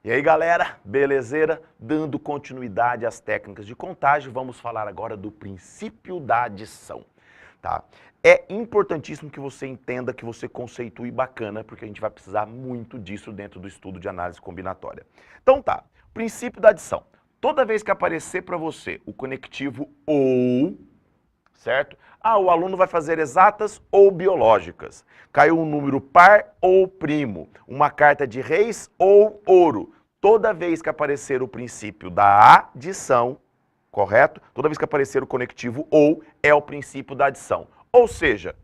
E aí, galera, belezeira? Dando continuidade às técnicas de contagem, vamos falar agora do princípio da adição, tá? É importantíssimo que você entenda, que você conceitue bacana, porque a gente vai precisar muito disso dentro do estudo de análise combinatória. Então tá, princípio da adição. Toda vez que aparecer para você o conectivo OU, certo? Ah, o aluno vai fazer exatas ou biológicas. Caiu um número par ou primo, uma carta de reis ou ouro. Toda vez que aparecer o princípio da adição, correto? Toda vez que aparecer o conectivo ou, é o princípio da adição. Ou seja,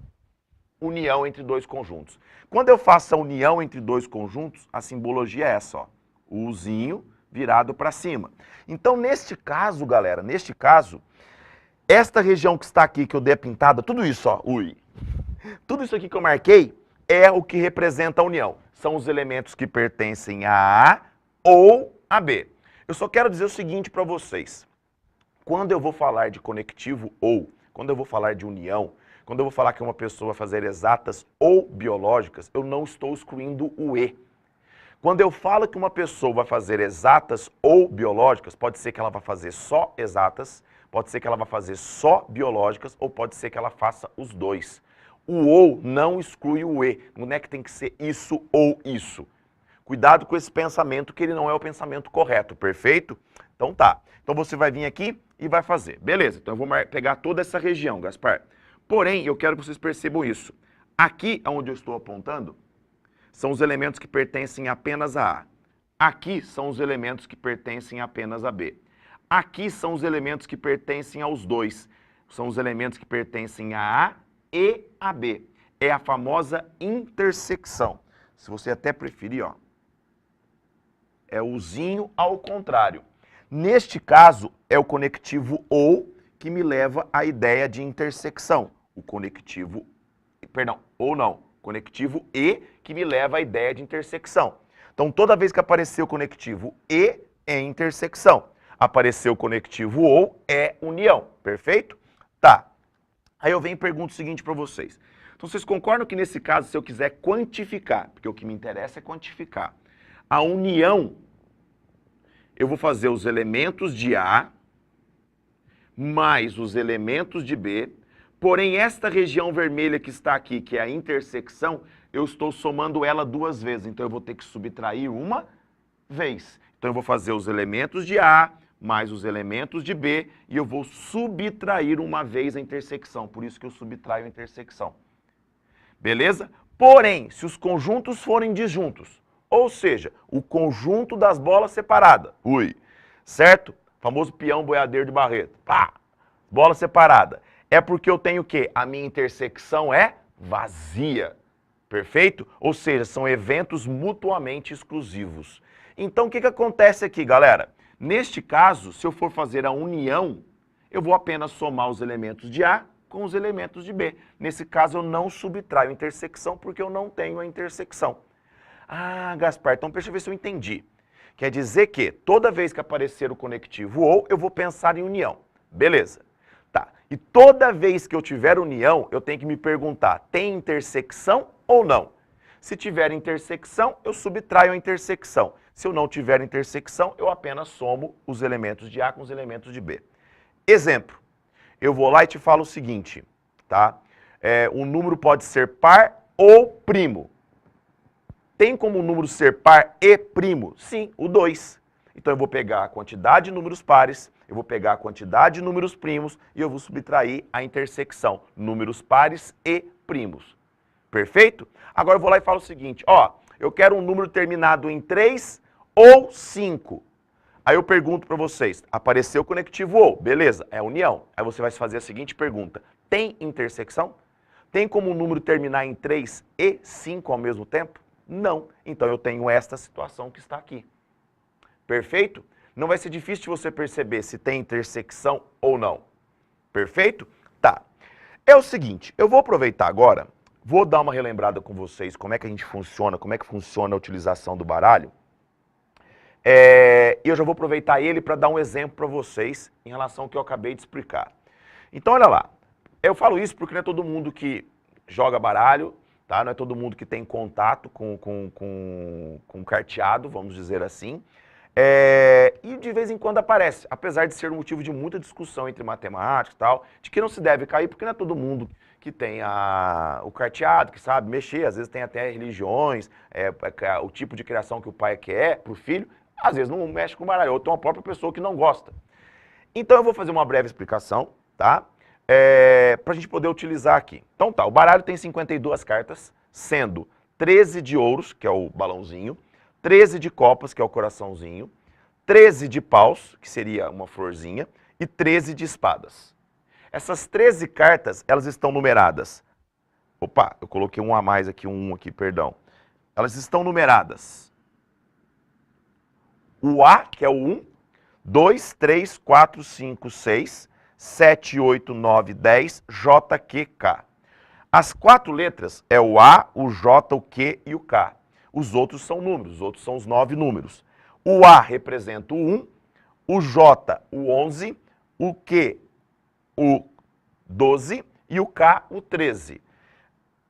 união entre dois conjuntos. Quando eu faço a união entre dois conjuntos, a simbologia é essa, ó. O Uzinho virado para cima. Então, neste caso, galera, esta região que está aqui, que eu dei a pintada, tudo isso, ó, tudo isso aqui que eu marquei é o que representa a união. São os elementos que pertencem a A ou a B. Eu só quero dizer o seguinte para vocês. Quando eu vou falar de conectivo ou, quando eu vou falar de união, quando eu vou falar que uma pessoa vai fazer exatas ou biológicas, eu não estou excluindo o E. Quando eu falo que uma pessoa vai fazer exatas ou biológicas, pode ser que ela vá fazer só exatas, pode ser que ela vá fazer só biológicas, ou pode ser que ela faça os dois. O ou não exclui o E, não é que tem que ser isso ou isso. Cuidado com esse pensamento, que ele não é o pensamento correto, perfeito? Então tá, então você vai vir aqui e vai fazer. Beleza, então eu vou pegar toda essa região, Gaspar. Porém, eu quero que vocês percebam isso. Aqui, onde eu estou apontando, são os elementos que pertencem apenas a A. Aqui são os elementos que pertencem apenas a B. Aqui são os elementos que pertencem aos dois. São os elementos que pertencem a A e a B. É a famosa intersecção. Se você até preferir, ó, é o Uzinho ao contrário. Neste caso, é o conectivo OU que me leva à ideia de intersecção. O conectivo, perdão, ou não, conectivo E que me leva à ideia de intersecção. Então, toda vez que aparecer o conectivo E, é intersecção. Apareceu o conectivo OU, é união. Perfeito? Tá. Aí eu venho e pergunto o seguinte para vocês. Então, vocês concordam que nesse caso, se eu quiser quantificar, porque o que me interessa é quantificar, a união, eu vou fazer os elementos de A mais os elementos de B, porém esta região vermelha que está aqui, que é a intersecção, eu estou somando ela duas vezes, então eu vou ter que subtrair uma vez. Então eu vou fazer os elementos de A mais os elementos de B e eu vou subtrair uma vez a intersecção, por isso que eu subtraio a intersecção. Beleza? Porém, se os conjuntos forem disjuntos, ou seja, o conjunto das bolas separadas, certo? Famoso peão boiadeiro de Barreto, pá, bola separada. É porque eu tenho o quê? A minha intersecção é vazia, perfeito? Ou seja, são eventos mutuamente exclusivos. Então, o que acontece aqui, galera? Neste caso, se eu for fazer a união, eu vou apenas somar os elementos de A com os elementos de B. Nesse caso, eu não subtraio a intersecção porque eu não tenho a intersecção. Ah, Gaspar, então deixa eu ver se eu entendi. Quer dizer que toda vez que aparecer o conectivo OU, eu vou pensar em união. Beleza. Tá. E toda vez que eu tiver união, eu tenho que me perguntar, tem intersecção ou não? Se tiver intersecção, eu subtraio a intersecção. Se eu não tiver intersecção, eu apenas somo os elementos de A com os elementos de B. Exemplo. Eu vou lá e te falo o seguinte, tá? Um número pode ser par ou primo. Tem como o número ser par e primo? Sim, o 2. Então eu vou pegar a quantidade de números pares, eu vou pegar a quantidade de números primos e eu vou subtrair a intersecção, números pares e primos. Perfeito? Agora eu vou lá e falo o seguinte, ó, eu quero um número terminado em 3 ou 5. Aí eu pergunto para vocês, apareceu o conectivo OU, beleza, é união. Aí você vai fazer a seguinte pergunta, tem intersecção? Tem como o número terminar em 3 e 5 ao mesmo tempo? Não. Então eu tenho esta situação que está aqui. Perfeito? Não vai ser difícil de você perceber se tem intersecção ou não. Perfeito? Tá. É o seguinte, eu vou aproveitar agora, vou dar uma relembrada com vocês como é que a gente funciona, como é que funciona a utilização do baralho. E eu já vou aproveitar ele para dar um exemplo para vocês em relação ao que eu acabei de explicar. Então olha lá, eu falo isso porque não é todo mundo que joga baralho tá? Não é todo mundo que tem contato com carteado, vamos dizer assim. E de vez em quando aparece, apesar de ser um motivo de muita discussão entre matemáticos e tal, de que não se deve cair, porque não é todo mundo que tem o carteado, que sabe mexer, às vezes tem até religiões, o tipo de criação que o pai quer para o filho, às vezes não mexe com o baralho, ou tem uma própria pessoa que não gosta. Então eu vou fazer uma breve explicação, tá? Para a gente poder utilizar aqui. Então tá, o baralho tem 52 cartas, sendo 13 de ouros, que é o balãozinho, 13 de copas, que é o coraçãozinho, 13 de paus, que seria uma florzinha, e 13 de espadas. Essas 13 cartas, elas estão numeradas. Opa, eu coloquei um a mais aqui, um aqui, perdão. Elas estão numeradas. O A, que é o 1, 2, 3, 4, 5, 6, 7, 8, 9, 10, J, Q, K. As 4 letras é o A, o J, o Q e o K. Os outros são números, os outros são os 9 números. O A representa o 1, o J, o 11, o Q, o 12 e o K, o 13.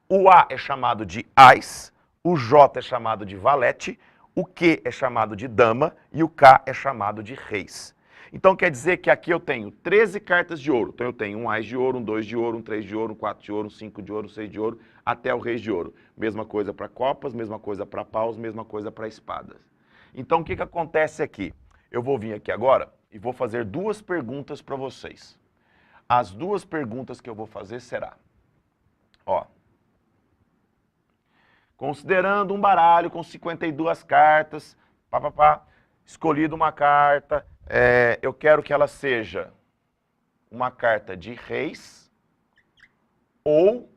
O A é chamado de Ás, o J é chamado de Valete, o Q é chamado de Dama e o K é chamado de Reis. Então quer dizer que aqui eu tenho 13 cartas de ouro. Então eu tenho um Ás de ouro, um 2 de ouro, um 3 de ouro, um 4 de ouro, um 5 de ouro, um 6 de ouro, até o Reis de ouro. Mesma coisa para copas, mesma coisa para paus, mesma coisa para espadas. Então o que acontece aqui? Eu vou vir aqui agora e vou fazer 2 perguntas para vocês. As 2 perguntas que eu vou fazer será, ó, considerando um baralho com 52 cartas, escolhido uma carta, eu quero que ela seja uma carta de reis ou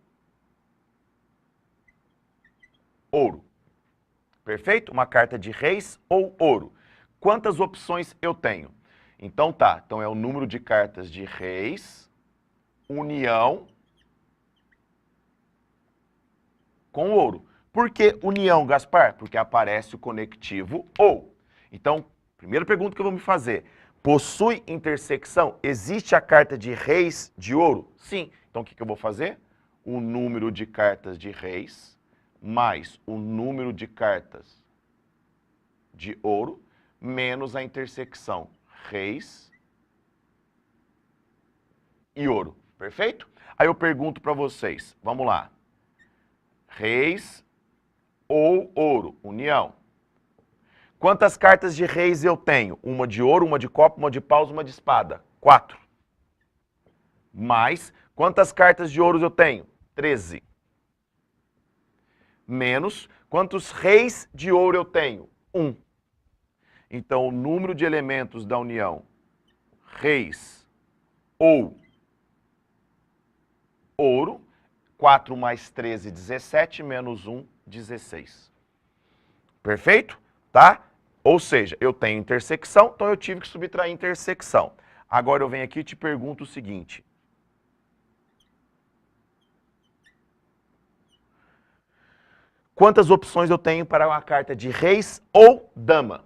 ouro. Perfeito? Uma carta de reis ou ouro. Quantas opções eu tenho? Então tá, então é o número de cartas de reis, união com ouro. Por que união, Gaspar? Porque aparece o conectivo ou. Então, primeira pergunta que eu vou me fazer. Possui intersecção? Existe a carta de reis de ouro? Sim. Então, o que eu vou fazer? O número de cartas de reis mais o número de cartas de ouro menos a intersecção reis e ouro. Perfeito? Aí eu pergunto para vocês. Vamos lá. Reis ou ouro, união. Quantas cartas de reis eu tenho? Uma de ouro, uma de copa, uma de paus, uma de espada. 4. Mais, quantas cartas de ouro eu tenho? 13. Menos, quantos reis de ouro eu tenho? 1. Então, o número de elementos da união reis ou ouro, 4 mais 13, 17, menos 1, 16. Perfeito? Tá? Ou seja, eu tenho intersecção, então eu tive que subtrair intersecção. Agora eu venho aqui e te pergunto o seguinte. Quantas opções eu tenho para uma carta de reis ou dama?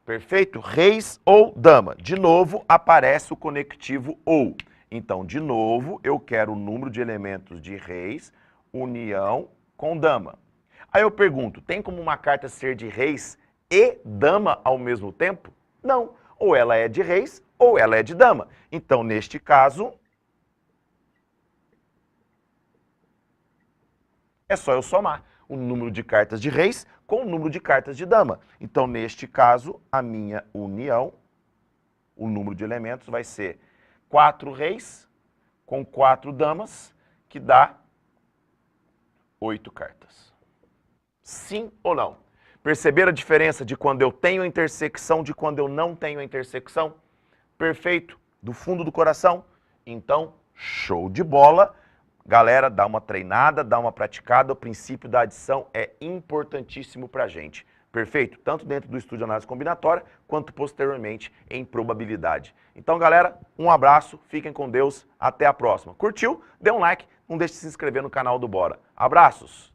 Perfeito? Reis ou dama. De novo, aparece o conectivo ou. Então, de novo, eu quero o número de elementos de reis, união com dama. Aí eu pergunto, tem como uma carta ser de reis e dama ao mesmo tempo? Não. Ou ela é de reis ou ela é de dama. Então, neste caso, é só eu somar o número de cartas de reis com o número de cartas de dama. Então, neste caso, a minha união, o número de elementos vai ser 4 reis com 4 damas, que dá 8 cartas. Sim ou não? Perceberam a diferença de quando eu tenho a intersecção de quando eu não tenho a intersecção? Perfeito? Do fundo do coração? Então, show de bola. Galera, dá uma treinada, dá uma praticada. O princípio da adição é importantíssimo pra gente. Perfeito? Tanto dentro do estudo de análise combinatória, quanto posteriormente em probabilidade. Então, galera, um abraço, fiquem com Deus, até a próxima. Curtiu? Dê um like, não deixe de se inscrever no canal do Bora. Abraços!